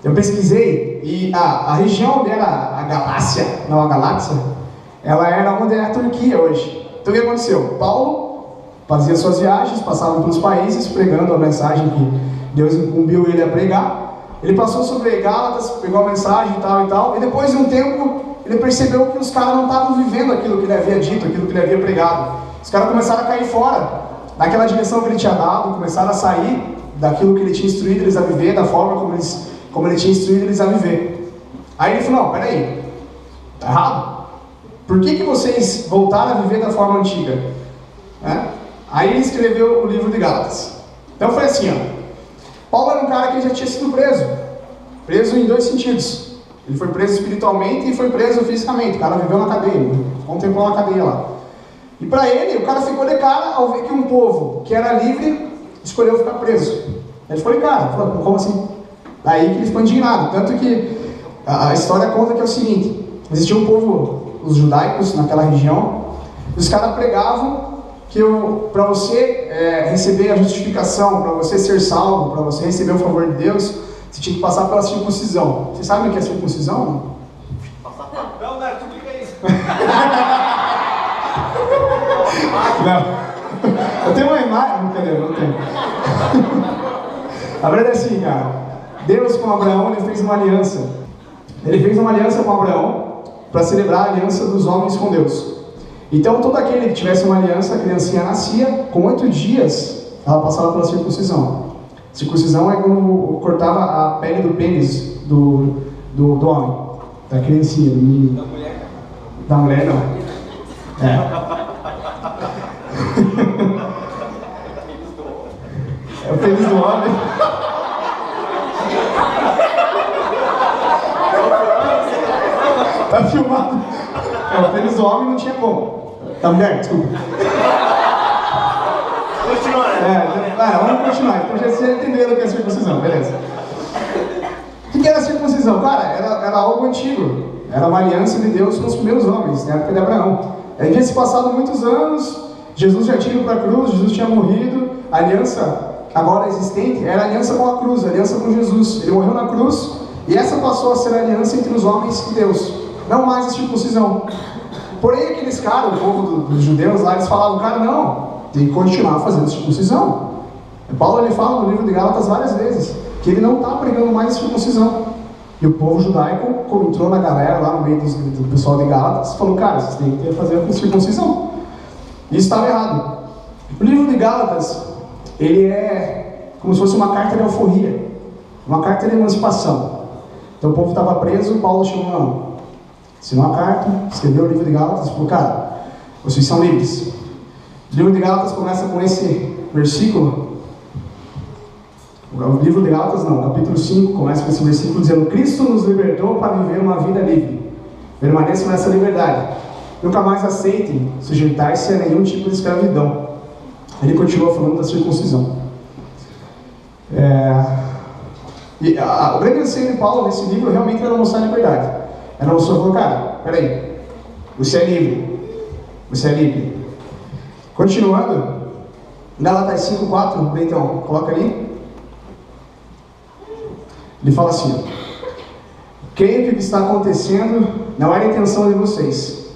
Eu pesquisei e a região onde era a galáxia, ela era onde é a Turquia hoje. Então o que aconteceu? Paulo fazia suas viagens, passava pelos países pregando a mensagem que Deus incumbiu ele a pregar. Ele passou sobre Gálatas, pegou a mensagem e tal, e depois de um tempo ele percebeu que os caras não estavam vivendo aquilo que ele havia dito, aquilo que ele havia pregado. Os caras começaram a cair fora daquela direção que ele tinha dado, começaram a sair daquilo que ele tinha instruído eles a viver, da forma como ele tinha instruído eles a viver. Aí ele falou, não, peraí, tá errado. Por que vocês voltaram a viver da forma antiga? Aí ele escreveu o livro de Gálatas. Então foi assim, Paulo era um cara que já tinha sido preso em dois sentidos. Ele foi preso espiritualmente e foi preso fisicamente. O cara viveu na cadeia, contemplou na cadeia lá. E para ele, o cara ficou de cara ao ver que um povo que era livre escolheu ficar preso. Ele ficou de cara, falou, como assim? Daí que ele ficou indignado. Tanto que a história conta que é o seguinte: existia um povo, os judaicos naquela região, e os caras pregavam que para você receber a justificação, para você ser salvo, para você receber o favor de Deus, você tinha que passar pela circuncisão. Vocês sabem o que é circuncisão? Não, explica isso. Não. Eu tenho uma imagem, não tenho. A verdade é assim, cara. Deus com Abraão, ele fez uma aliança. Ele fez uma aliança com Abraão para celebrar a aliança dos homens com Deus. Então, todo aquele que tivesse uma aliança, a criancinha nascia, com 8 dias, ela passava pela circuncisão. Circuncisão é quando cortava a pele do pênis do homem, da criancinha, do menino. Da mulher? Da mulher, não. É o pênis do homem. Tá filmado. O pênis do homem não tinha como. Da mulher, desculpa. Continua, né? Vamos continuar. Então já vocês entenderam o que é circuncisão, beleza. O que era circuncisão? Cara, era algo antigo. Era uma aliança de Deus com os primeiros homens, na época de Abraão. Aí tinha se passado muitos anos, Jesus já tinha ido para a cruz, Jesus tinha morrido. A aliança agora existente era a aliança com a cruz, a aliança com Jesus. Ele morreu na cruz e essa passou a ser a aliança entre os homens e Deus. Não mais a circuncisão. Porém, aqueles caras, o povo dos judeus lá, eles falavam, cara, não, tem que continuar fazendo circuncisão. Paulo ele fala no livro de Gálatas várias vezes que ele não está pregando mais a circuncisão. E o povo judaico entrou na galera lá no meio do pessoal de Gálatas e falou, cara, vocês têm que fazer a circuncisão. Isso estava errado. O livro de Gálatas, ele é como se fosse uma carta de alforria, uma carta de emancipação. Então o povo estava preso, Paulo chegou, não, assinou a carta, escreveu o livro de Gálatas e falou, cara, vocês são livres. O livro de Gálatas começa com esse versículo. O livro de Gálatas não, capítulo 5 começa com esse versículo dizendo: Cristo nos libertou para viver uma vida livre. Permaneçam nessa liberdade. Nunca mais aceitem sujeitar-se a nenhum tipo de escravidão. Ele continua falando da circuncisão. O grande anseio de Paulo nesse livro realmente era mostrar a liberdade. Era mostrar, falou, cara, peraí, você é livre. Você é livre. Continuando, Gálatas 5:4, então, coloca ali. Ele fala assim: creio que o que está acontecendo não era a intenção de vocês.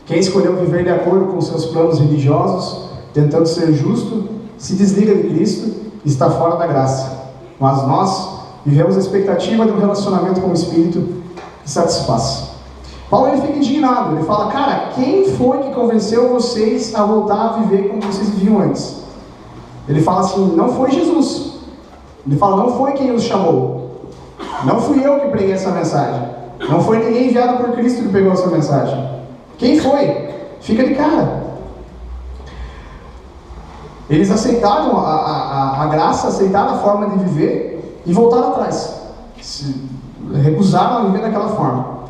Quem escolheu viver de acordo com seus planos religiosos, tentando ser justo, se desliga de Cristo e está fora da graça. Mas nós vivemos a expectativa de um relacionamento com o Espírito que satisfaz. Paulo ele fica indignado, ele fala, cara, quem foi que convenceu vocês a voltar a viver como vocês viviam antes? Ele fala assim, não foi Jesus. Ele fala, não foi quem os chamou. Não fui eu que preguei essa mensagem. Não foi ninguém enviado por Cristo que pegou essa mensagem. Quem foi? Fica de cara. Eles aceitaram a graça, aceitaram a forma de viver e voltaram atrás. Recusaram a viver daquela forma.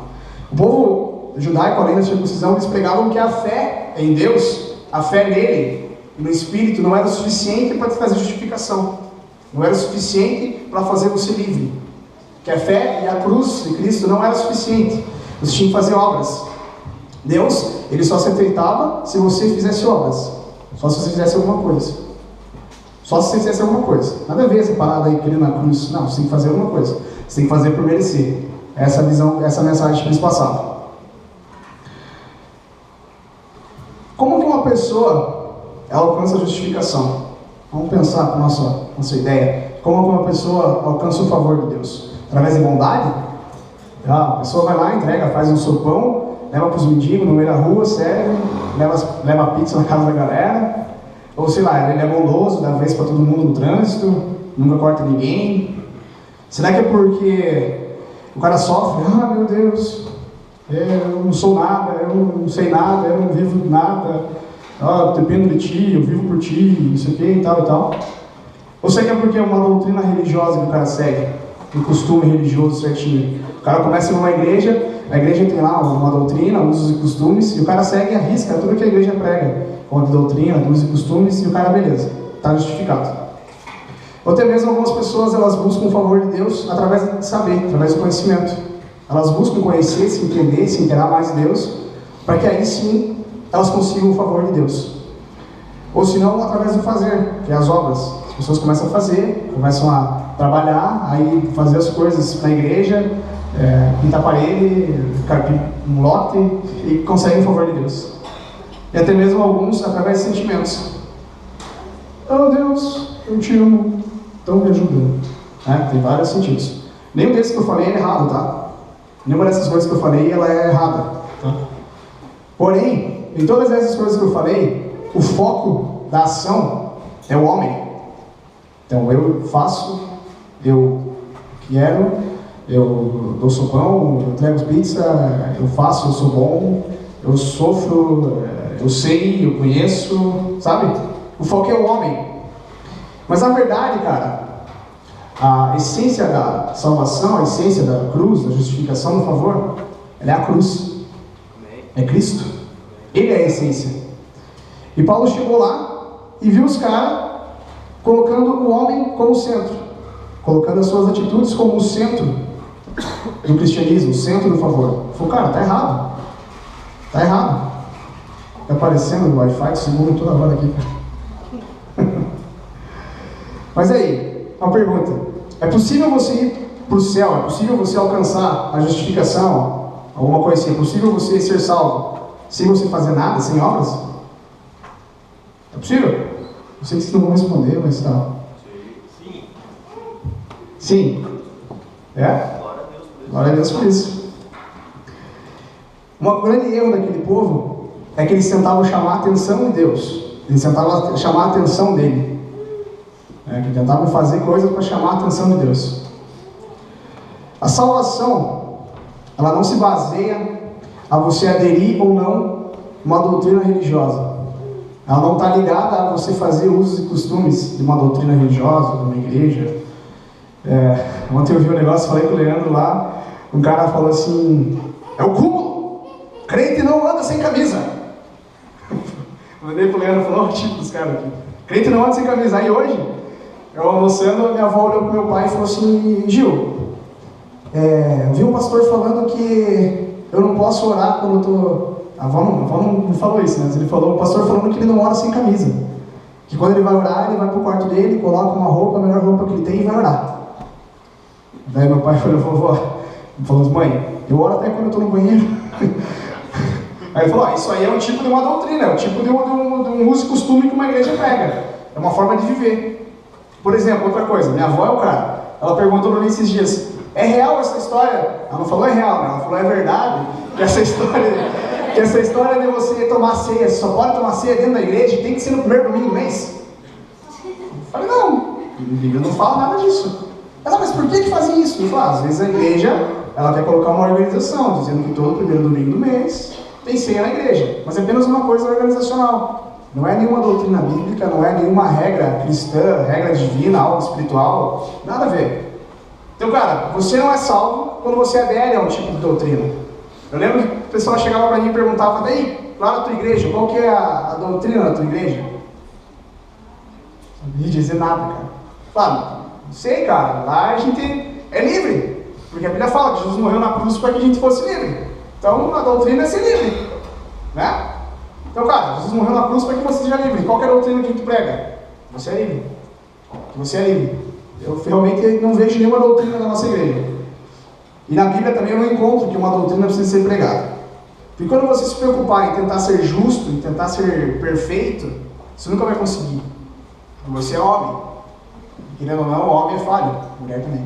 O povo judaico, além da circuncisão, eles pregavam que a fé em Deus, a fé nele, no Espírito, não era o suficiente para te fazer justificação. Não era o suficiente para fazer você livre. Que a fé e a cruz de Cristo não era suficiente. Você tinha que fazer obras. Deus, ele só se aceitava se você fizesse obras. Só se você fizesse alguma coisa. Só se você fizesse alguma coisa. Nada a ver essa parada aí querendo na cruz. Não, você tem que fazer alguma coisa. Você tem que fazer por merecer. Essa visão, essa mensagem que eles passavam. Como que uma pessoa alcança a justificação? Vamos pensar com a nossa ideia. Como que uma pessoa alcança o favor de Deus? Através de bondade? A pessoa vai lá, entrega, faz um sopão, leva para os mendigos no meio da rua, serve, leva pizza na casa da galera. Ou sei lá, ele é bondoso, dá vez para todo mundo no trânsito, nunca corta ninguém. Será que é porque o cara sofre? Ah, meu Deus, eu não sou nada, eu não sei nada, eu não vivo nada. Eu dependo de ti, eu vivo por ti, isso aqui e tal e tal. Ou será que é porque é uma doutrina religiosa que o cara segue? Um costume religioso certinho? O cara começa numa igreja, a igreja tem lá uma doutrina, usos e costumes, e o cara segue e arrisca tudo que a igreja prega, como de doutrina, de usos e costumes, e o cara, beleza, está justificado. Ou até mesmo algumas pessoas, elas buscam o favor de Deus através de saber, através do conhecimento. Elas buscam conhecer, se entender, se inteirar mais de Deus, para que aí sim elas consigam o favor de Deus. Ou se não, através do fazer, que é as obras. As pessoas começam a fazer, começam a trabalhar, aí fazer as coisas na igreja, pintar parede, carpir um lote e conseguem o favor de Deus. E até mesmo alguns através de sentimentos. Oh Deus, eu te amo, então me ajuda. Tem vários sentidos. Nenhum desses que eu falei é errado, tá? Nenhuma dessas coisas que eu falei ela é errada. Tá? Porém, em todas essas coisas que eu falei, o foco da ação é o homem. Então eu faço, eu quero, eu dou sopão, eu entrego pizza, eu faço, eu sou bom, eu sofro, eu sei, eu conheço, sabe? O foco é o homem. Mas na verdade, cara, a essência da salvação, a essência da cruz, da justificação do favor, ela é a cruz. É Cristo. Ele é a essência. E Paulo chegou lá e viu os caras colocando o homem como centro, colocando as suas atitudes como o centro do cristianismo, o centro do favor. Falou, cara, tá errado. Tá errado. Tá aparecendo o Wi-Fi, segundo toda hora aqui. Mas aí, uma pergunta. É possível você ir para o céu? É possível você alcançar a justificação? Alguma coisa assim? É possível você ser salvo sem você fazer nada, sem obras? É possível? Eu sei que vocês não vão responder, mas tá. Sim. Sim. É? Glória a Deus por isso. Um grande erro daquele povo é que eles tentavam chamar a atenção de Deus. Eles tentavam chamar a atenção dele. Que tentavam fazer coisas para chamar a atenção de Deus. A salvação, ela não se baseia a você aderir ou não uma doutrina religiosa. Ela não está ligada a você fazer usos e costumes de uma doutrina religiosa, de uma igreja. Ontem eu vi um negócio, falei com o Leandro lá, um cara falou assim, é o cúmulo, crente não anda sem camisa. Mandei pro Leandro e falou, o tipo dos caras aqui, crente não anda sem camisa. Aí hoje, eu almoçando, a minha avó olhou pro meu pai e falou assim, Gil, eu vi um pastor falando que eu não posso orar quando eu tô... A avó não falou isso, né? Mas ele falou, o pastor falando que ele não ora sem camisa. Que quando ele vai orar, ele vai pro quarto dele, coloca uma roupa, a melhor roupa que ele tem e vai orar. Daí meu pai falou, vovó, ele falou, mãe, eu oro até quando eu tô no banheiro. Aí ele falou, isso aí é um tipo de uma doutrina, é um tipo de um uso e costume que uma igreja prega. É uma forma de viver. Por exemplo, outra coisa, minha avó é o cara. Ela perguntou para mim esses dias, é real essa história? Ela não falou é real, né? Ela falou é verdade, que essa história de você tomar ceia, você só pode tomar ceia dentro da igreja e tem que ser no primeiro domingo do mês. Eu falei, não, a Bíblia não fala nada disso. Ela, mas por que fazem isso? Eu falei, às vezes a igreja, ela quer colocar uma organização, dizendo que todo primeiro domingo do mês tem ceia na igreja, mas é apenas uma coisa organizacional. Não é nenhuma doutrina bíblica, não é nenhuma regra cristã, regra divina, algo espiritual, nada a ver. Então, cara, você não é salvo quando você adere a um tipo de doutrina. Eu lembro que o pessoal chegava para mim e perguntava, daí, lá na tua igreja, qual que é a doutrina da tua igreja? Não ia dizer nada, cara. Claro, não sei, cara, lá a gente é livre, porque a Bíblia fala que Jesus morreu na cruz para que a gente fosse livre. Então, a doutrina é ser livre, né? Então, cara, Jesus morreu na cruz para que você seja livre. Qual que é a doutrina que a gente prega? Você é livre. Você é livre. Eu realmente não vejo nenhuma doutrina da nossa igreja E na Bíblia também eu não encontro que uma doutrina precisa ser pregada. Porque quando você se preocupar em tentar ser justo, em tentar ser perfeito, você nunca vai conseguir. Você é homem. Querendo ou não, o homem é falho. Mulher também.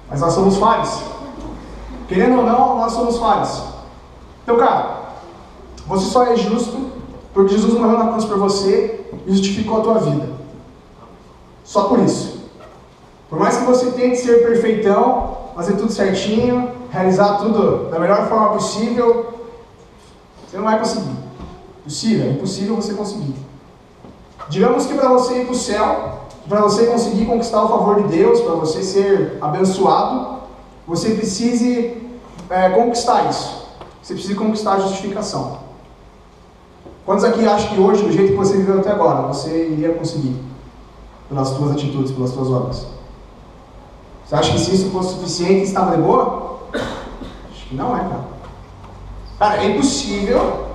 Mas nós somos falhos. Querendo ou não, nós somos falhos. Então, cara, você só é justo porque Jesus morreu na cruz por você e justificou a tua vida. Só por isso. Por mais que você tente ser perfeitão, fazer tudo certinho, realizar tudo da melhor forma possível, você não vai conseguir. Possível, é impossível você conseguir. Digamos que para você ir para o céu, para você conseguir conquistar o favor de Deus, para você ser abençoado, você precise conquistar isso. Você precisa conquistar a justificação. Quantos aqui acham que hoje, do jeito que você viveu até agora, você iria conseguir? Pelas suas atitudes, pelas suas obras? Você acha que se isso fosse suficiente, estava de boa? Acho que não é, cara. Cara, é impossível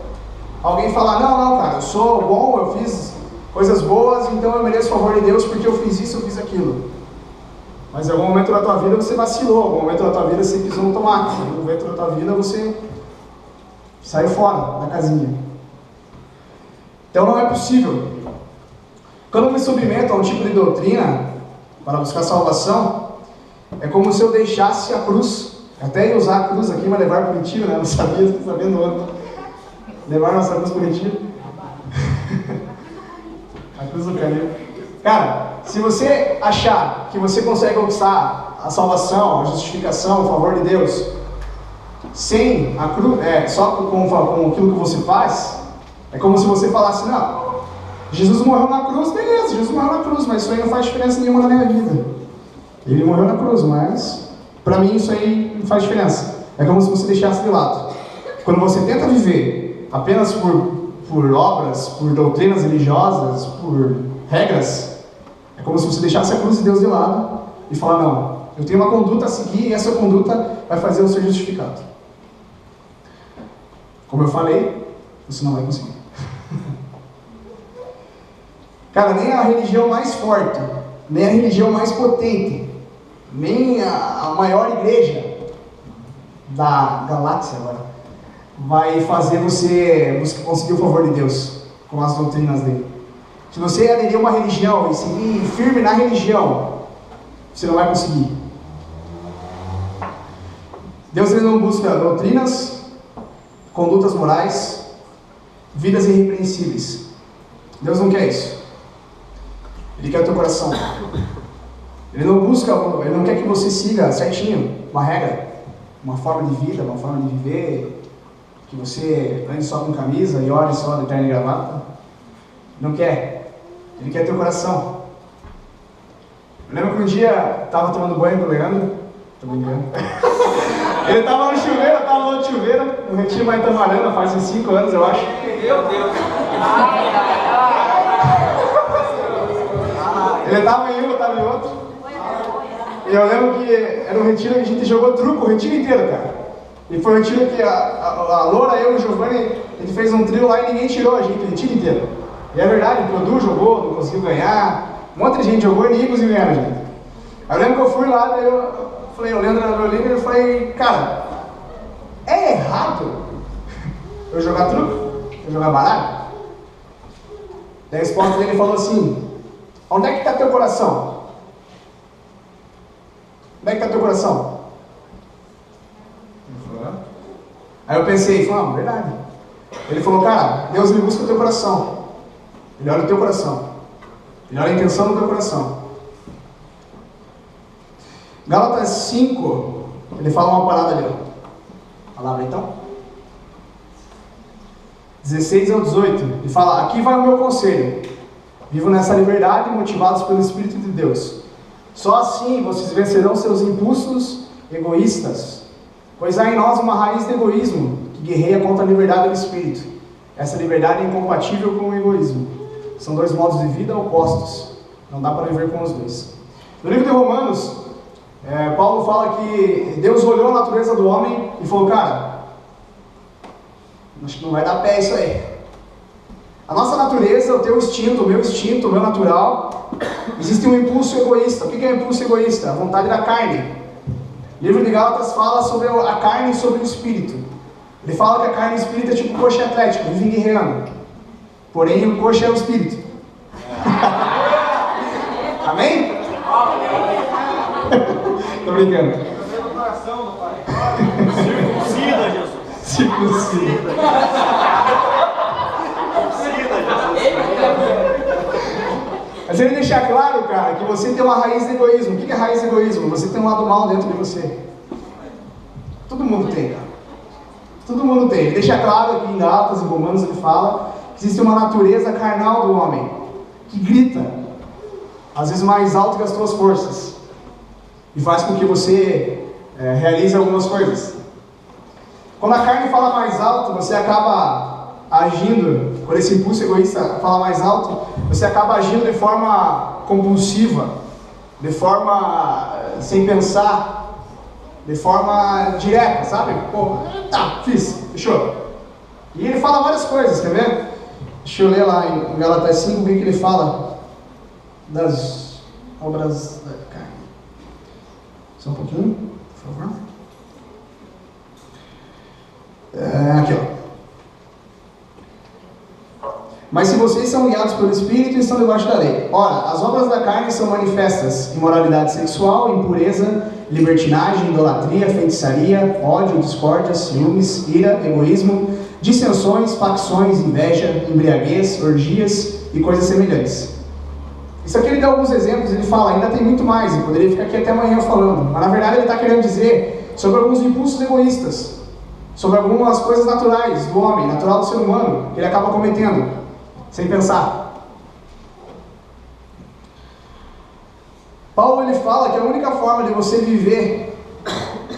alguém falar, não, cara, eu sou bom, eu fiz coisas boas, então eu mereço o favor de Deus porque eu fiz isso, eu fiz aquilo. Mas em algum momento da tua vida você vacilou, em algum momento da tua vida você pisou no tomate, em algum momento da tua vida você saiu fora da casinha. Então não é possível. Quando eu me submeto a um tipo de doutrina para buscar salvação, é como se eu deixasse a cruz. Até ia usar a cruz aqui, mas levar para o retiro, né? Não sabia, estou sabendo outro. Levar nossa cruz para o retiro. A cruz do caminho. Cara, se você achar que você consegue conquistar a salvação, a justificação, o favor de Deus, sem a cruz, só com aquilo que você faz, é como se você falasse, não, Jesus morreu na cruz, beleza, Jesus morreu na cruz, mas isso aí não faz diferença nenhuma na minha vida. Ele morreu na cruz, mas para mim isso aí não faz diferença. É como se você deixasse de lado. Quando você tenta viver apenas por obras, por doutrinas religiosas, por regras, é como se você deixasse a cruz de Deus de lado e falar, não, eu tenho uma conduta a seguir e essa conduta vai fazer eu ser justificado. Como eu falei, você não vai conseguir. Cara, nem a religião mais forte, nem a religião mais potente, nem a maior igreja da galáxia agora vai fazer você conseguir o favor de Deus com as doutrinas dele. Se você aderir a uma religião e seguir firme na religião, você não vai conseguir. Deus ele não busca doutrinas, condutas morais, vidas irrepreensíveis. Deus não quer isso. Ele quer o teu coração. Ele não quer que você siga certinho uma regra, uma forma de vida, uma forma de viver, que você ande só com camisa e ore só de terno e gravata. Não quer. Ele quer teu coração. Eu lembro que um dia estava tomando banho com o Leandro. Tô brincando. Ele estava no chuveiro, eu estava no outro chuveiro, no Retiro Maitamarana, faz uns 5 anos, eu acho. Meu Deus! Ele estava em um, eu estava em outro. E eu lembro que era um retiro que a gente jogou truco o retiro inteiro, cara. E foi um retiro que a Loura, eu e o Giovanni, a gente fez um trio lá e ninguém tirou a gente o retiro inteiro. E é verdade, o Produ jogou, não conseguiu ganhar. Um monte de gente jogou e ninguém conseguiu ganhar a gente. Aí eu lembro que eu fui lá, daí eu falei, o Leandro era meu líder, eu falei, cara, é errado eu jogar truco? Eu jogar baralho? Daí a resposta dele falou assim, onde é que está teu coração? Onde é que está teu coração? Aí eu pensei, falei, verdade. Ele falou, cara, Deus ele busca o teu coração. Ele olha o teu coração. Ele olha a intenção do teu coração. Gálatas 5, ele fala uma parada ali. Palavra então. 16 ao 18, ele fala, aqui vai o meu conselho. Vivam nessa liberdade, motivados pelo Espírito de Deus. Só assim vocês vencerão seus impulsos egoístas, pois há em nós uma raiz de egoísmo que guerreia contra a liberdade do Espírito. Essa liberdade é incompatível com o egoísmo. São dois modos de vida opostos. Não dá para viver com os dois. No livro de Romanos, Paulo fala que Deus olhou a natureza do homem e falou, cara, acho que não vai dar pé isso aí. A nossa natureza, o teu instinto, o meu natural, existe um impulso egoísta. O que é um impulso egoísta? A vontade da carne. O livro de Gálatas fala sobre a carne e sobre o espírito. Ele fala que a carne e o espírito é tipo coxa atlético, vivem guerreando. Porém, o coxa é o espírito. Amém? Tô brincando. Circuncida, Jesus. Circuncida. Mas ele deixa claro, cara, que você tem uma raiz de egoísmo. O que é raiz de egoísmo? Você tem um lado mal dentro de você. Todo mundo tem, cara. Todo mundo tem. Ele deixa claro aqui em Gálatas e Romanos, ele fala que existe uma natureza carnal do homem, que grita, às vezes mais alto que as tuas forças, e faz com que você realize algumas coisas. Quando a carne fala mais alto, você acaba agindo, quando esse impulso egoísta fala mais alto, você acaba agindo de forma compulsiva, de forma sem pensar, de forma direta, sabe? Pô, tá, fiz, fechou. E ele fala várias coisas, quer ver? Deixa eu ler lá em Gálatas 5, que ele fala das obras da carne. Só um pouquinho, por favor. Aqui, ó. Mas se vocês são guiados pelo Espírito, estão debaixo da lei. Ora, as obras da carne são manifestas: imoralidade sexual, impureza, libertinagem, idolatria, feitiçaria, ódio, discórdia, ciúmes, ira, egoísmo, dissensões, facções, inveja, embriaguez, orgias e coisas semelhantes. Isso aqui ele dá alguns exemplos, ele fala, ainda tem muito mais, eu poderia ficar aqui até amanhã falando, mas na verdade ele está querendo dizer sobre alguns impulsos egoístas, sobre algumas coisas naturais do homem, natural do ser humano, que ele acaba cometendo, sem pensar. Paulo ele fala que a única forma de você viver,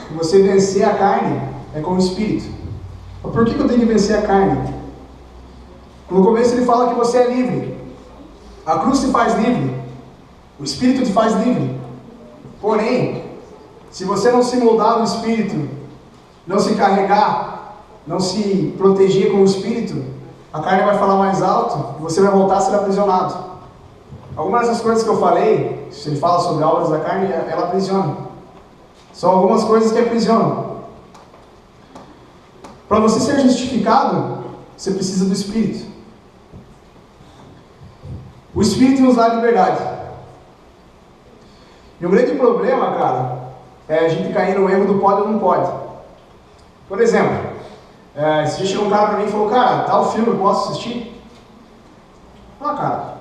de você vencer a carne, é com o Espírito. Mas por que eu tenho que vencer a carne? No começo ele fala que você é livre. A cruz te faz livre. O Espírito te faz livre. Porém, se você não se moldar no Espírito, não se carregar, não se proteger com o Espírito, a carne vai falar mais alto e você vai voltar a ser aprisionado. Algumas dessas coisas que eu falei, se ele fala sobre obras da carne, ela aprisiona. São algumas coisas que aprisionam. Para você ser justificado, você precisa do Espírito. O Espírito nos dá liberdade. E o grande problema, cara, é a gente cair no erro do pode ou não pode. Por exemplo, esse dia chegou um cara pra mim e falou, cara, tal filme eu posso assistir? Ah, cara,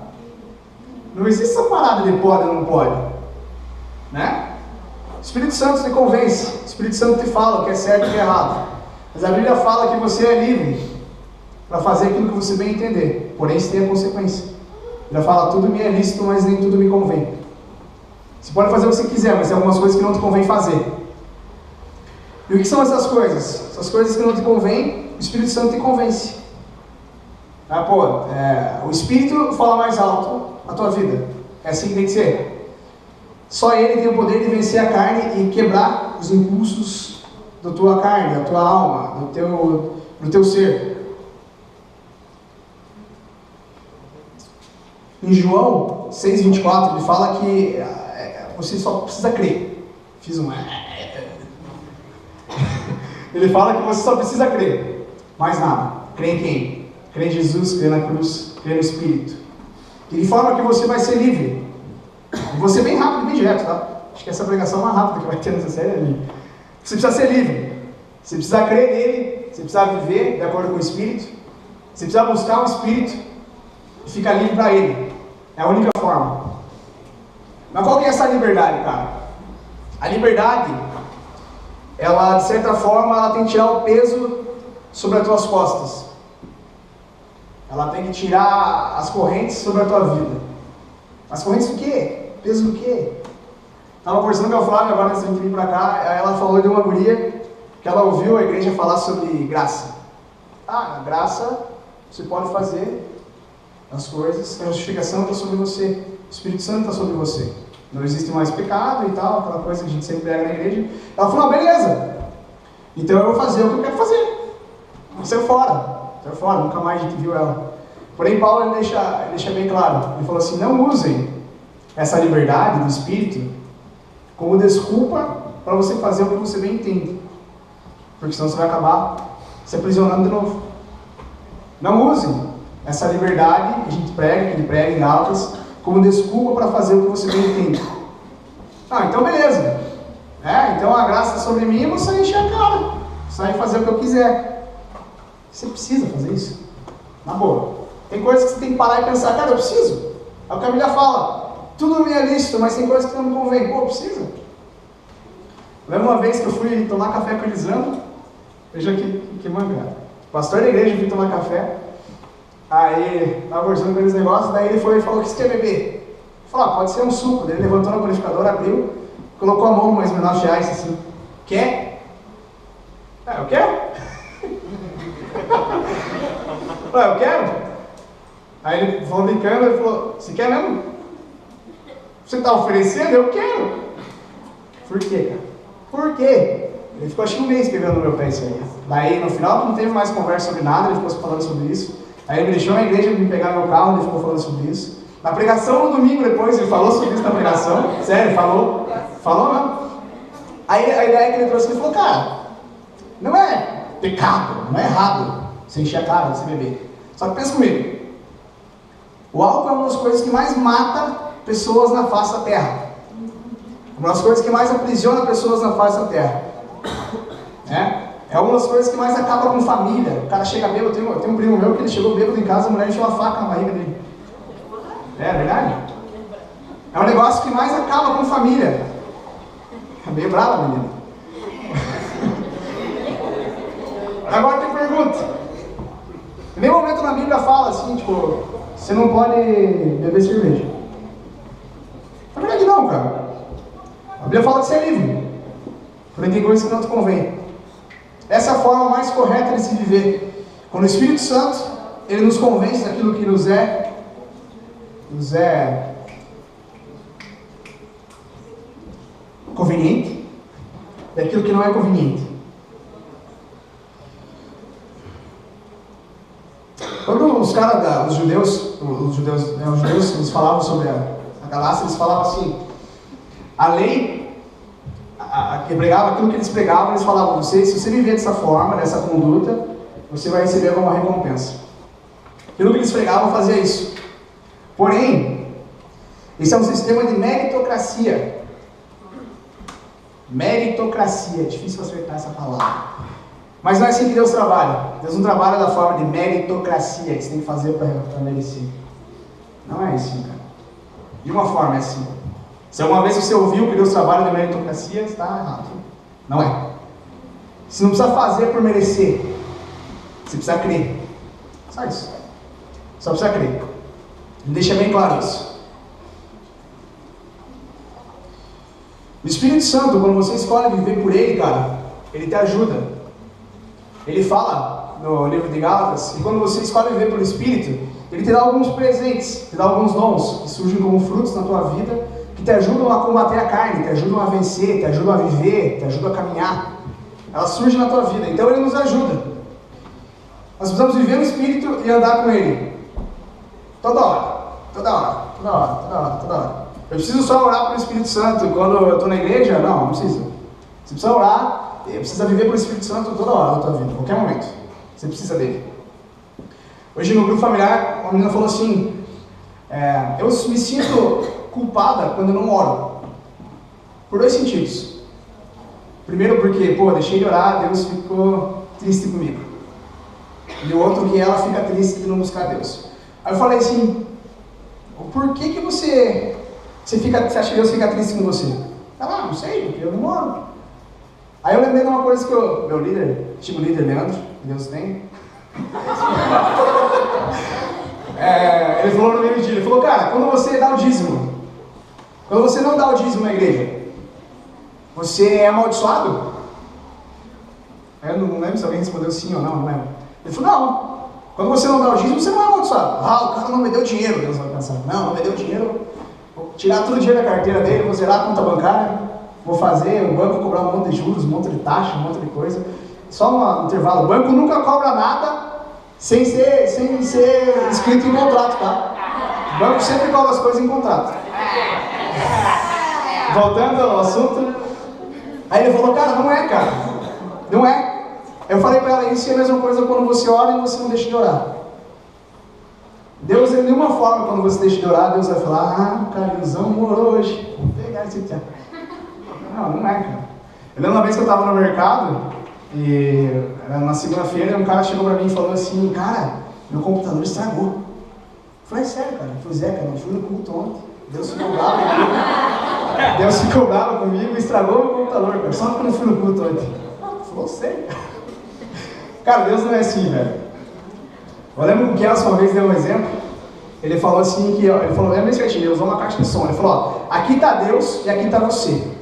não existe essa parada de pode ou não pode. Né? O Espírito Santo te convence, o Espírito Santo te fala o que é certo e o que é errado. Mas a Bíblia fala que você é livre para fazer aquilo que você bem entender, porém isso tem a consequência. Ela fala, tudo me é lícito, mas nem tudo me convém. Você pode fazer o que você quiser, mas tem algumas coisas que não te convém fazer. E o que são essas coisas? Essas coisas que não te convém, o Espírito Santo te convence. O Espírito fala mais alto na tua vida. É assim que tem que ser. Só Ele tem o poder de vencer a carne e quebrar os impulsos da tua carne, da tua alma, do teu ser. Em João 6,24, ele fala que você só precisa crer. Fiz um... Ele fala que você só precisa crer. Mais nada. Crê em quem? Crê em Jesus, crê na cruz, crê no Espírito. De forma que você vai ser livre. E você bem rápido e bem direto, tá? Acho que essa pregação é mais rápida que vai ter nessa série ali. Você precisa ser livre. Você precisa crer nele. Você precisa viver de acordo com o Espírito. Você precisa buscar o Espírito e ficar livre para Ele. É a única forma. Mas qual que é essa liberdade, cara? A liberdade, ela, de certa forma, ela tem que tirar o peso sobre as tuas costas. Ela tem que tirar as correntes sobre a tua vida. As correntes do quê? Peso do quê? Estava conversando com a Flávia agora antes de vir para cá, ela falou de uma guria que ela ouviu a igreja falar sobre graça. A graça você pode fazer as coisas, a justificação está sobre você, o Espírito Santo está sobre você. Não existe mais pecado e tal, aquela coisa que a gente sempre prega na igreja. Ela falou, beleza, então eu vou fazer o que eu quero fazer. Saiu fora, nunca mais a gente viu ela. Porém, Paulo ele deixa bem claro, ele falou assim, não usem essa liberdade do Espírito como desculpa para você fazer o que você bem entende. Porque senão você vai acabar se aprisionando de novo. Não use essa liberdade que a gente prega, que ele prega em Gálatas, como desculpa para fazer o que você bem entende. Então beleza. Então a graça é sobre mim, eu vou sair encher a cara. Sair fazer o que eu quiser. Você precisa fazer isso? Na boa. Tem coisas que você tem que parar e pensar, cara, eu preciso. Aí o Camila fala, tudo me é lícito, mas tem coisas que não me convém. Pô, precisa. Lembra uma vez que eu fui tomar café com o Elisandro? Veja que mancada. Pastor da igreja, eu fui tomar café. Aí, estava conversando com eles negócios, daí ele foi e falou, o que você quer beber? Eu falei, pode ser um suco. Daí ele levantou no purificador, abriu, colocou a mão no mais menor de ice, assim. Quer? Eu quero. Eu falei, eu quero. Aí ele falou brincando, ele falou, você quer mesmo? Você está oferecendo? Eu quero. Por quê, cara? Por quê? Ele ficou acho que um mês pegando no meu pé isso aí. Daí no final não teve mais conversa sobre nada, ele ficou falando sobre isso. Aí ele me deixou na igreja me pegar no meu carro, ele ficou falando sobre isso. Na pregação no domingo depois, ele falou sobre isso na pregação. Sério, falou. Falou mesmo. Aí a ideia que ele trouxe, ele falou, cara, não é pecado, não é errado você encher a cara, você beber. Só que pensa comigo. O álcool é uma das coisas que mais mata pessoas na face da terra. Uma das coisas que mais aprisiona pessoas na face da terra. É uma das coisas que mais acaba com família. O cara chega bêbado, eu tenho um primo meu que ele chegou bêbado em casa, a mulher encheu uma faca na barriga dele. É verdade? É um negócio que mais acaba com família. É meio brava, menina. Agora tem pergunta. Em nenhum momento na Bíblia fala assim, tipo, você não pode beber cerveja. Na verdade não, cara. A Bíblia fala que você é livre. Porém tem coisas que não te convém. Essa é a forma mais correta de se viver. Quando o Espírito Santo, ele nos convence daquilo que nos é conveniente, daquilo que não é conveniente. Quando os caras, os judeus, eles falavam sobre a Galácia, eles falavam assim, a lei, que pregava aquilo que eles pregavam, eles falavam, se você viver dessa forma, dessa conduta, você vai receber alguma recompensa. Aquilo que eles pregavam fazia isso. Porém, esse é um sistema de meritocracia. Meritocracia, é difícil acertar essa palavra. Mas não é assim que Deus trabalha. Deus não trabalha da forma de meritocracia, que você tem que fazer para merecer. Não é assim, cara. De uma forma é assim. Se alguma vez você ouviu que Deus trabalha de meritocracia, está errado. Não é. Você não precisa fazer por merecer. Você precisa crer. Só isso. Só precisa crer. Deixa bem claro isso. O Espírito Santo, quando você escolhe viver por Ele, cara, Ele te ajuda. Ele fala no livro de Gálatas que quando você escolhe viver pelo Espírito, Ele te dá alguns presentes, te dá alguns dons que surgem como frutos na tua vida, que te ajudam a combater a carne, te ajudam a vencer, te ajudam a viver, te ajudam a caminhar. Elas surgem na tua vida, então Ele nos ajuda. Nós precisamos viver no Espírito e andar com Ele. Toda hora. Eu preciso só orar pelo Espírito Santo quando eu estou na igreja? Não precisa. Você precisa orar, precisa viver pelo Espírito Santo toda hora da tua vida, em qualquer momento. Você precisa dele. Hoje no grupo familiar, uma menina falou assim, eu me sinto culpada quando eu não oro. Por dois sentidos. Primeiro porque, deixei de orar, Deus ficou triste comigo. E o outro que ela fica triste de não buscar Deus. Aí eu falei assim, por que você acha que Deus fica triste com você? Ela, não sei, porque eu não oro. Aí eu lembrei de uma coisa que meu líder, antigo líder Leandro, que Deus tem, ele falou no meio dia, ele falou, cara, quando você dá o dízimo, quando você não dá o dízimo na igreja, você é amaldiçoado? Aí eu não lembro se alguém respondeu sim ou não lembro. Ele falou, não, quando você não dá o dízimo, você não é amaldiçoado. O cara não me deu dinheiro, Deus vai pensar, não me deu dinheiro, vou tirar todo o dinheiro da carteira dele, vou zerar a conta bancária, vou fazer o banco cobrar um monte de juros, um monte de taxa, um monte de coisa. Só um intervalo, o banco nunca cobra nada sem ser escrito em contrato, tá? O banco sempre cobra as coisas em contrato. Voltando ao assunto, Aí ele falou, cara, não é, cara. Não é. Eu falei para ela, isso é a mesma coisa quando você ora e você não deixa de orar. Deus, de nenhuma forma, quando você deixa de orar, Deus vai falar, o Carlinhosão orou hoje. Vou pegar esse tchau. Não é, cara. Eu lembro uma vez que eu estava no mercado, e era na segunda-feira, um cara chegou para mim e falou assim, cara, meu computador estragou. Eu falei, sério, cara? Eu falei, Zé, cara, eu fui no culto ontem. Deus ficou bravo comigo. Deus ficou bravo comigo e estragou meu computador, cara. Só porque eu não fui no culto ontem. Ele falou, sério? Cara, Deus não é assim, velho. Eu lembro que o Kelson uma vez deu um exemplo. Ele falou assim, ele falou, lembra certinho, ele usou uma caixa de som. Ele falou, aqui está Deus e aqui está você.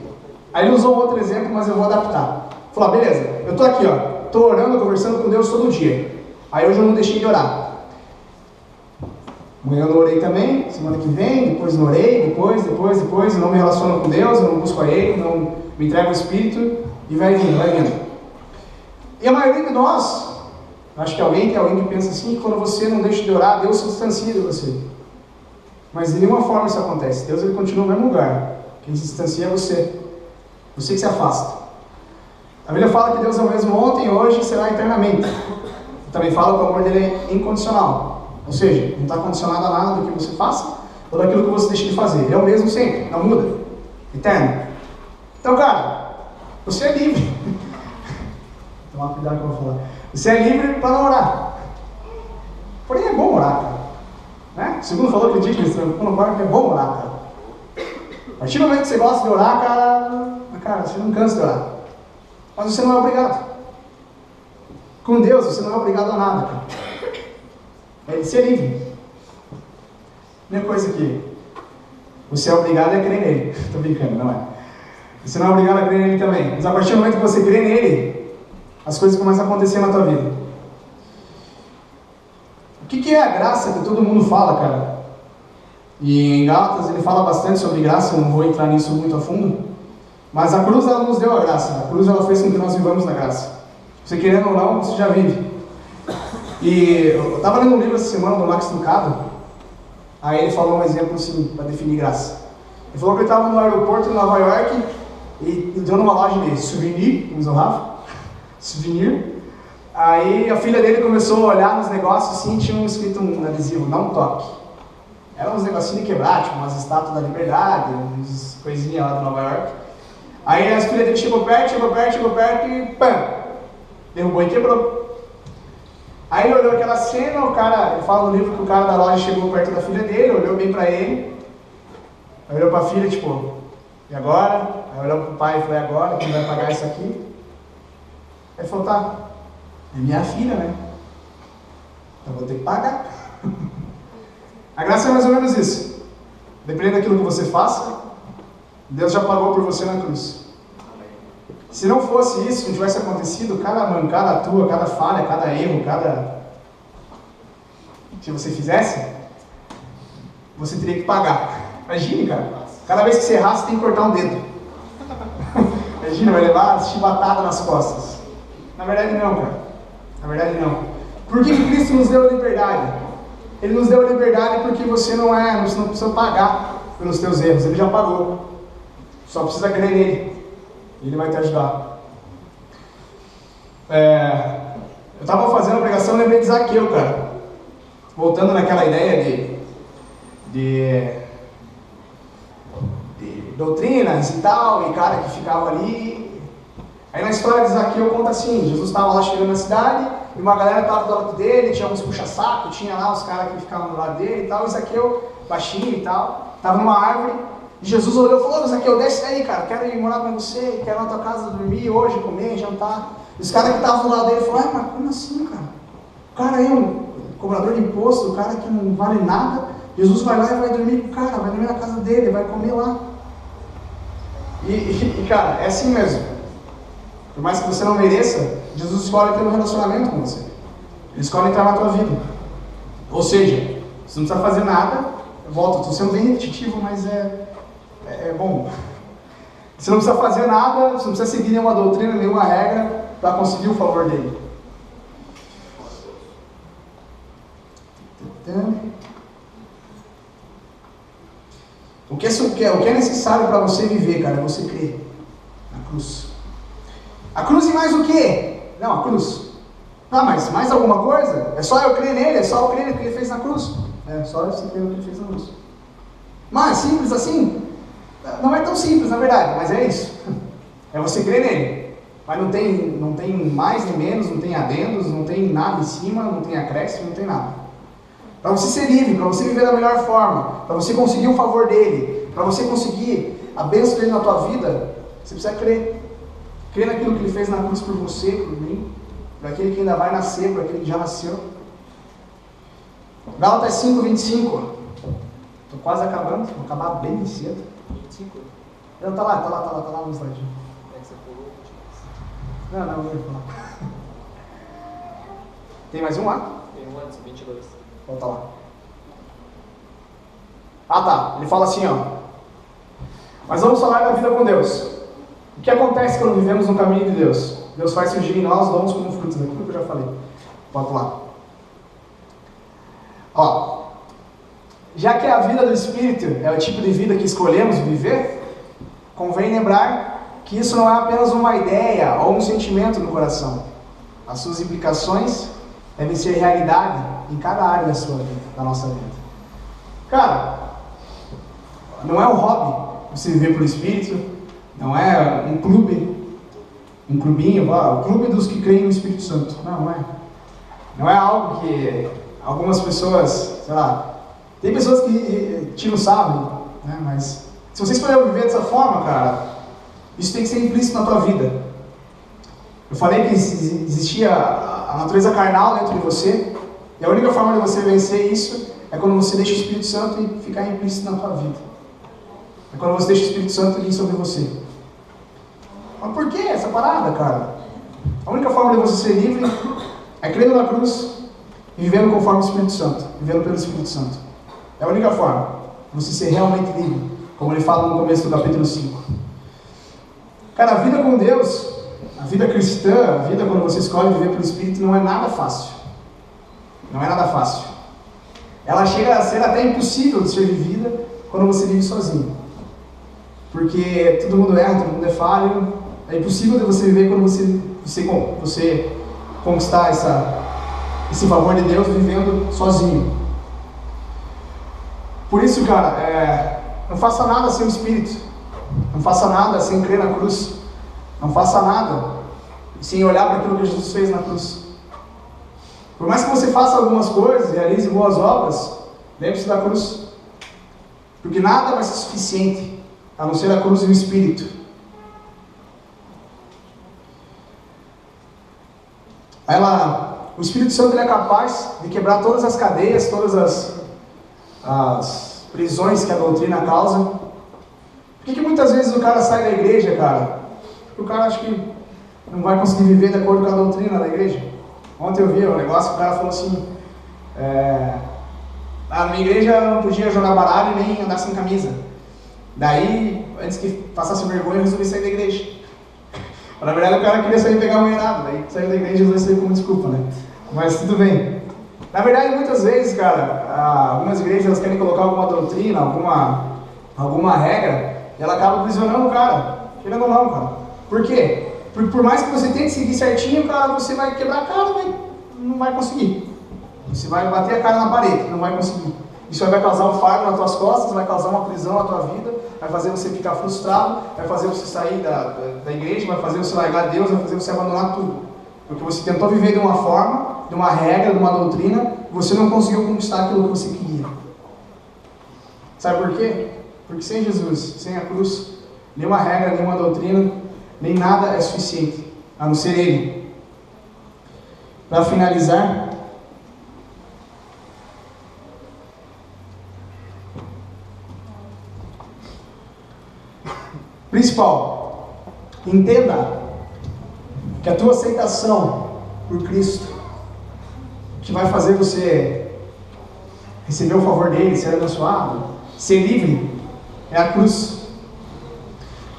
Aí ele usou outro exemplo, mas eu vou adaptar. Ele falou, beleza, eu estou aqui, estou orando, conversando com Deus todo dia. Aí hoje eu não deixei de orar. Amanhã eu não orei também, semana que vem, depois não orei, depois, eu não me relaciono com Deus, eu não busco a Ele, não me entrego ao Espírito, e vai vindo. E a maioria de nós, acho que alguém que pensa assim, que quando você não deixa de orar, Deus se distancia de você. Mas de nenhuma forma isso acontece. Deus ele continua no mesmo lugar. Quem se distancia é você. Você que se afasta. A Bíblia fala que Deus é o mesmo ontem, hoje e será eternamente. Também fala que o amor dele é incondicional. Ou seja, não está condicionado a nada do que você faça ou daquilo que você deixa de fazer. Ele é o mesmo sempre, não muda. Eterno. Então, cara, você é livre. Tomar cuidado com o que eu vou falar. Você é livre para não orar. Porém, é bom orar, cara. Né? O segundo falou que o dia que ele trancou no quarto é bom orar, cara. A partir do momento que você gosta de orar, cara, você não cansa de orar. Mas você não é obrigado. Com Deus, você não é obrigado a nada, cara. É de ser livre. A única coisa que você é obrigado é crer nele. Estou brincando, não é? Você não é obrigado a crer nele também. Mas a partir do momento que você crê nele, as coisas começam a acontecer na tua vida. O que é a graça que todo mundo fala, cara? E em Gálatas ele fala bastante sobre graça, eu não vou entrar nisso muito a fundo. Mas a cruz ela nos deu a graça. A cruz ela fez com que nós vivamos na graça. Você querendo ou não, você já vive. E eu estava lendo um livro essa semana do Max Lucado. Aí ele falou um exemplo assim, para definir graça. Ele falou que ele estava no aeroporto de Nova York e entrou numa loja de souvenir, como diz o Rafa, souvenir. Aí a filha dele começou a olhar nos negócios assim, tinha escrito um adesivo, não toque. Era uns negocinhos de quebrar, tipo umas estátuas da liberdade, umas coisinhas lá de Nova York. Aí a filha dele chegou perto e pam! Derrubou e quebrou. Aí ele olhou aquela cena, o cara, ele fala no livro que o cara da loja chegou perto da filha dele, olhou bem pra ele, aí olhou pra filha, tipo, e agora? Aí olhou pro pai e falou, e agora? Quem vai pagar isso aqui? Aí ele falou, tá, é minha filha, né? Então vou ter que pagar. A graça é mais ou menos isso. Dependendo daquilo que você faça, Deus já pagou por você na cruz. Se não fosse isso, não tivesse acontecido, cada mancada tua, cada falha, cada erro, se você fizesse, você teria que pagar. Imagine, cara. Cada vez que você errar, você tem que cortar um dedo. Imagina, vai levar chibatada nas costas. Na verdade não, cara. Na verdade não. Por que Cristo nos deu a liberdade? Ele nos deu a liberdade porque você não precisa pagar pelos teus erros. Ele já pagou. Só precisa crer nele. Ele vai te ajudar. Eu estava fazendo a pregação e lembrei de Zaqueu, cara. Voltando naquela ideia de doutrinas e tal, e cara que ficava ali. Aí na história de Zaqueu conta assim, Jesus estava lá chegando na cidade, e uma galera estava do lado dele, tinha uns puxa-saco, tinha lá os caras que ficavam do lado dele e tal, e Zaqueu, baixinho e tal, estava numa árvore, e Jesus olhou e falou, Zaqueu, desce daí, cara, quero ir morar com você, quero ir na tua casa dormir hoje, comer, jantar. E os caras que estavam do lado dele falaram, mas como assim, cara? O cara é um cobrador de imposto, o cara que não vale nada, Jesus vai lá e vai dormir com o cara, vai dormir na casa dele, vai comer lá. E cara, é assim mesmo. Por mais que você não mereça, Jesus escolhe ter um relacionamento com você. Ele escolhe entrar na tua vida. Ou seja, você não precisa fazer nada. Eu volto, estou sendo bem repetitivo, mas é bom. Você não precisa fazer nada, você não precisa seguir nenhuma doutrina, nenhuma regra para conseguir o favor dele. O que é necessário para você viver, cara, é você crer na cruz. A cruz e mais o quê? Não, a cruz. Ah, mas mais alguma coisa? É só eu crer nele, é só eu crer no que ele fez na cruz. É só você crer no que ele fez na cruz. Mas simples assim? Não é tão simples, na verdade, mas é isso. É você crer nele. Mas não tem mais nem menos, não tem adendos, não tem nada em cima, não tem acréscimo, não tem nada. Para você ser livre, para você viver da melhor forma, para você conseguir o favor dele, para você conseguir a bênção dele na tua vida, você precisa crer. Crer naquilo que ele fez na cruz por você, por mim, por aquele que ainda vai nascer, por aquele que já nasceu. Gálatas 5:25. Estou quase acabando, vou acabar bem cedo. 25? Não, tá lá no slide. É que você pulou. Não, eu ia falar. Tem mais um lá? Tem um antes, 22. Volta lá. Ah tá, ele fala assim, ó. Mas vamos falar da vida com Deus. O que acontece quando vivemos no caminho de Deus? Deus faz surgir em nós dons como frutos, daquilo que eu já falei. Volta lá. Ó, já que a vida do Espírito é o tipo de vida que escolhemos viver, convém lembrar que isso não é apenas uma ideia ou um sentimento no coração. As suas implicações devem ser realidade em cada área da sua vida, da nossa vida. Cara, não é um hobby você viver pelo Espírito, não é um clubinho, o clube dos que creem no Espírito Santo. Não é. Não é algo que algumas pessoas, sei lá, tem pessoas que tiram sarro, né? Mas se você escolher viver dessa forma, cara, isso tem que ser implícito na tua vida. Eu falei que existia a natureza carnal dentro de você, e a única forma de você vencer isso é quando você deixa o Espírito Santo e ficar implícito na tua vida. É quando você deixa o Espírito Santo vir sobre você. Mas por que essa parada, cara? A única forma de você ser livre é crendo na cruz e vivendo conforme o Espírito Santo, vivendo pelo Espírito Santo. É a única forma de você ser realmente livre, como ele fala no começo do capítulo 5. Cara, a vida com Deus, a vida cristã, a vida quando você escolhe viver pelo Espírito, não é nada fácil. Não é nada fácil. Ela chega a ser até impossível de ser vivida quando você vive sozinho. Porque todo mundo erra, todo mundo é falho. É impossível de você viver quando você conquistar esse favor de Deus vivendo sozinho. Por isso, cara, não faça nada sem o Espírito. Não faça nada sem crer na cruz. Não faça nada sem olhar para aquilo que Jesus fez na cruz. Por mais que você faça algumas coisas, realize boas obras, lembre-se da cruz. Porque nada vai ser suficiente, a não ser a cruz e o Espírito. O Espírito Santo ele é capaz de quebrar todas as cadeias, todas as prisões que a doutrina causa. Por que muitas vezes o cara sai da igreja, cara? Porque o cara acha que não vai conseguir viver de acordo com a doutrina da igreja. Ontem eu vi um negócio que o cara falou assim, na minha igreja eu não podia jogar baralho nem andar sem camisa. Daí, antes que passasse vergonha, eu resolvi sair da igreja. Na verdade o cara queria sair e pegar a mulherada, daí saiu da igreja e resolveu sair como desculpa, né? Mas tudo bem. Na verdade, muitas vezes, cara, algumas igrejas elas querem colocar alguma doutrina, alguma regra, e ela acaba aprisionando o cara. Querendo ou não, cara. Por quê? Porque por mais que você tente seguir certinho, cara, você vai quebrar a cara, não vai conseguir. Você vai bater a cara na parede, não vai conseguir. Isso vai causar um fardo nas tuas costas, vai causar uma prisão na tua vida, vai fazer você ficar frustrado, vai fazer você sair da igreja, vai fazer você largar Deus, vai fazer você abandonar tudo. Porque você tentou viver de uma forma, de uma regra, de uma doutrina, e você não conseguiu conquistar aquilo que você queria. Sabe por quê? Porque sem Jesus, sem a cruz, nenhuma regra, nenhuma doutrina, nem nada é suficiente, a não ser Ele. Para finalizar, principal, entenda que a tua aceitação por Cristo, que vai fazer você receber o favor dele, ser abençoado, ser livre, é a cruz.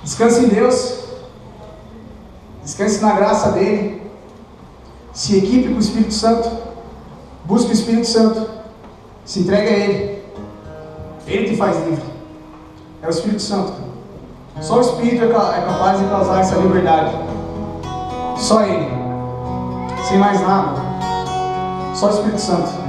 Descanse em Deus, descanse na graça dele, se equipe com o Espírito Santo, busque o Espírito Santo, se entregue a ele te faz livre, é o Espírito Santo. Só o Espírito é capaz de causar essa liberdade. Só Ele. Sem mais nada. Só o Espírito Santo.